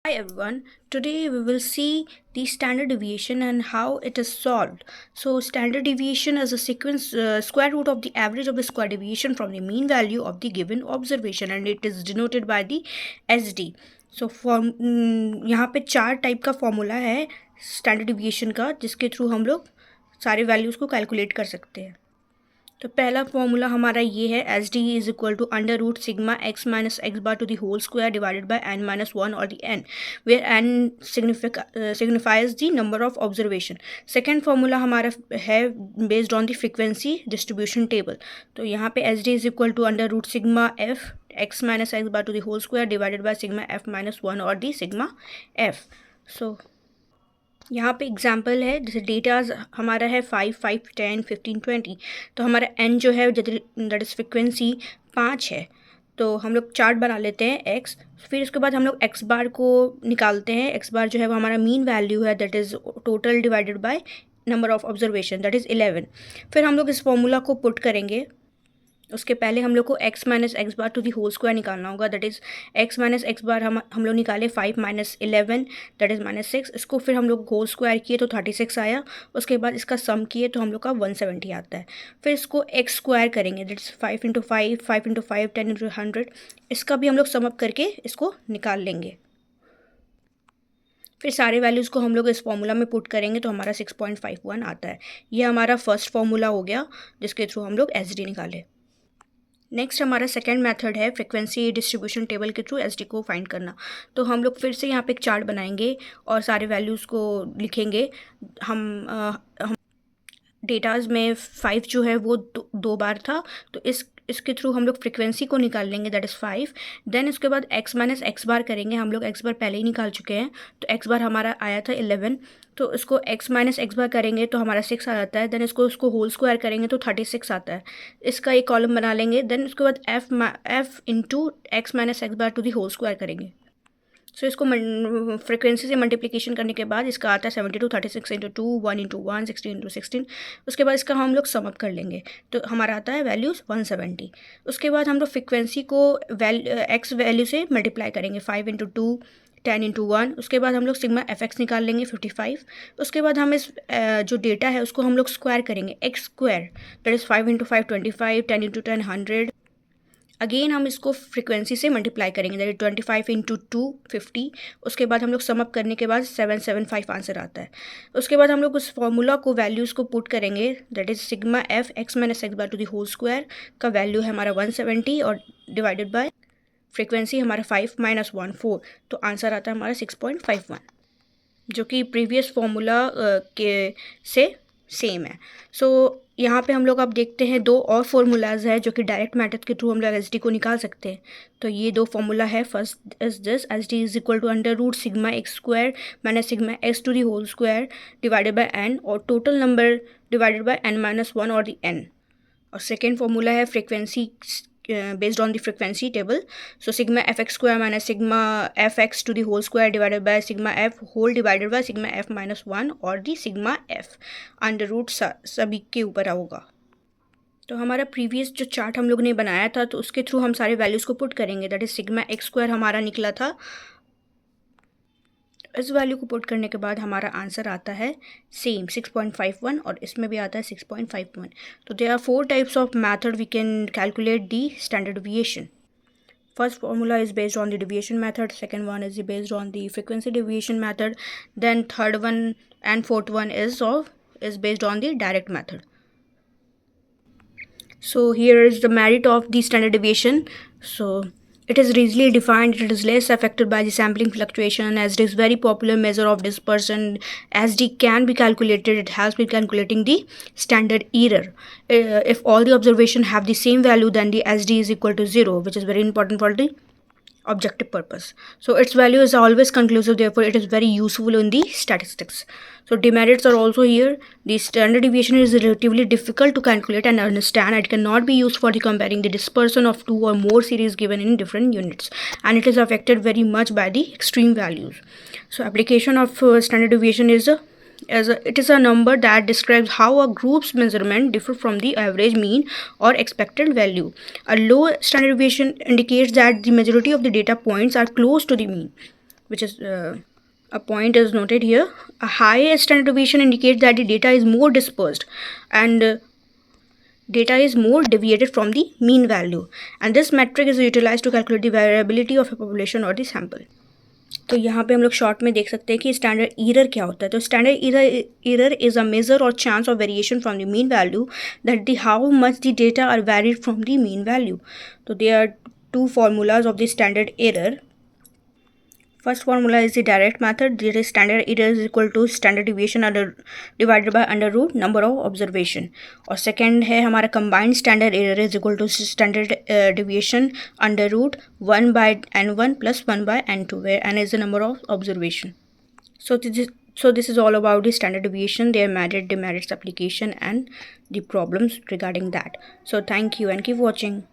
Hi everyone, today we will see the standard deviation and how it is solved. So standard deviation is a sequence square root of the average of the square deviation from the mean value of the given observation and it is denoted by the SD. So यहाँ पे चार type का formula है standard deviation का जिसके through हम लोग सारे वैल्यूज़ को कैलकुलेट कर सकते हैं। तो पहला फॉर्मूला हमारा ये है S D is equal to under root sigma X minus X bar to the whole square divided by N minus one और the N where N signifies the number of observation. Second formula हमारा है based on the frequency distribution table. तो यहाँ पे S D is equal to under root sigma F X minus X bar to the whole square divided by sigma F minus one और the sigma F. सो यहाँ पे example है, जैसे datas हमारा है 5, 5, 10, 15, 20। तो हमारा एन जो है दैट इज़ फ्रिक्वेंसी 5 है। तो हम लोग चार्ट बना लेते हैं एक्स, फिर उसके बाद हम लोग एक्स बार को निकालते हैं। एक्स बार जो है वो हमारा मीन वैल्यू है, that is total divided by number of observation, that is 11। फिर हम लोग इस फॉर्मूला को पुट करेंगे। उसके पहले हम लोग को x minus X bar to the whole square निकालना होगा, that is x minus X bar हम लोग निकाले 5 माइनस 11 दैट इज़ माइनस 6। इसको फिर हम लोग होल स्क्वायर किए तो 36 आया। उसके बाद इसका सम किए तो हम लोग का 170 आता है। फिर इसको x स्क्वायर करेंगे, that is 5 into 5, 5 into 5, 10 into 100। इसका भी हम लोग सम अप करके इसको निकाल लेंगे। फिर सारे वैल्यूज़ को हम लोग इस फॉर्मूला में पुट करेंगे तो हमारा 6.51 आता है। ये हमारा फर्स्ट फॉर्मूला हो गया जिसके थ्रू हम लोग एस डी निकाले। नेक्स्ट हमारा सेकेंड मेथड है फ्रिक्वेंसी डिस्ट्रीब्यूशन टेबल के थ्रू एस डी को फाइंड करना। तो हम लोग फिर से यहाँ पे एक चार्ट बनाएंगे और सारे वैल्यूज़ को लिखेंगे। हम डेटाज में 5 जो है वो दो बार था, तो इसके थ्रू हम लोग फ्रिक्वेंसी को निकाल लेंगे, दैट इज़ 5। देन उसके बाद x माइनस एक्स बार करेंगे। हम लोग x बार पहले ही निकाल चुके हैं, तो x बार हमारा आया था 11। तो इसको x माइनस एक्स बार करेंगे तो हमारा 6 आ जाता है। देन उसको होल स्क्वायर करेंगे तो 36 आता है। इसका एक कॉलम बना लेंगे। देन उसके बाद f into X minus X bar to the whole square करेंगे। सो इसको फ्रिक्वेंसी से मल्टीप्लिकेशन करने के बाद इसका आता है 72, 36 इंटू 2, 1 इंटू 1, 16 इंटू 16। उसके बाद इसका हम लोग समअप कर लेंगे तो हमारा आता है वैल्यूज़ 170। उसके बाद हम लोग फ्रिक्वेंसी को एक्स वैल्यू से मल्टीप्लाई करेंगे, 5 इंटू 2, 10 इंटू 1। उसके बाद हम लोग सिग्मा एफ एक्स निकाल लेंगे 55। उसके बाद हम इस जो डेटा है उसको हम लोग स्क्वायर करेंगे, x square that is 5 into 5, 25, 10 into 10, 100। Again हम इसको फ्रिक्वेंसी से मल्टीप्लाई करेंगे, दैट 25 इंटू 2, 50। उसके बाद हम लोग समअप करने के बाद 775 आंसर आता है। उसके बाद हम लोग उस फॉर्मूला को वैल्यूज़ को पुट करेंगे, that is sigma F X minus X bar to the whole square का वैल्यू है हमारा 170 और डिवाइडेड बाय फ्रिक्वेंसी हमारा 5 माइनस 1, 4। तो आंसर आता है हमारा 6.51, जो कि प्रीवियस फॉर्मूला के से सेम है। सो यहाँ पे हम लोग अब देखते हैं दो और फार्मूलाज है जो कि डायरेक्ट मेथड के थ्रू हम लोग एस डी को निकाल सकते हैं। तो ये दो फार्मूला है, first is this S D is equal to under root sigma X square minus sigma X to the whole square divided by N और total number divided by N minus one और the N. और second formula है frequency based on the frequency table. So sigma fx square minus sigma fx to the whole square divided by sigma f whole divided by sigma f minus 1 और the sigma f under root सभी के ऊपर होगा। तो हमारा previous जो chart हम लोग ने बनाया था तो उसके थ्रू हम सारे वैल्यूज़ को पुट करेंगे, that is sigma X square हमारा निकला था। इस वैल्यू को पुट करने के बाद हमारा आंसर आता है सेम 6.51 और इसमें भी आता है 6.51। तो there are 4 types of method we can calculate the standard deviation. First formula is based on the deviation method, second one is based on the frequency deviation method, then third one and fourth one is based on the direct method. So here is the merit of the standard deviation. So it is easily defined, it is less affected by the sampling fluctuation as it is very popular measure of dispersion. SD can be calculated, it helps with calculating the standard error. If all the observation have the same value then the SD is equal to 0, which is very important for the objective purpose. So its value is always conclusive, therefore it is very useful in the statistics. So demerits are also here. The standard deviation is relatively difficult to calculate and understand. It cannot be used for the comparing the dispersion of two or more series given in different units, and it is affected very much by the extreme values. So application of standard deviation is it is a number that describes how a group's measurement differ from the average, mean or expected value. A low standard deviation indicates that the majority of the data points are close to the mean, which is a point is noted here. A high standard deviation indicates that the data is more dispersed and data is more deviated from the mean value, and this metric is utilized to calculate the variability of a population or the sample. तो यहाँ पे हम लोग short में देख सकते हैं कि स्टैंडर्ड एरर क्या होता है. तो standard error is a measure और chance of variation from the mean value that the how much the data are varied from the mean value. तो they are two formulas of the standard error. First formula is the direct method. There is standard error is equal to standard deviation divided by under root number of observation. और second है हमारा combined standard error is equal to standard deviation under root 1 by n1 plus 1 by n2, where n is the number of observation. So this is all about the standard deviation, their merit, demerits, application, and the problems regarding that. So thank you and keep watching.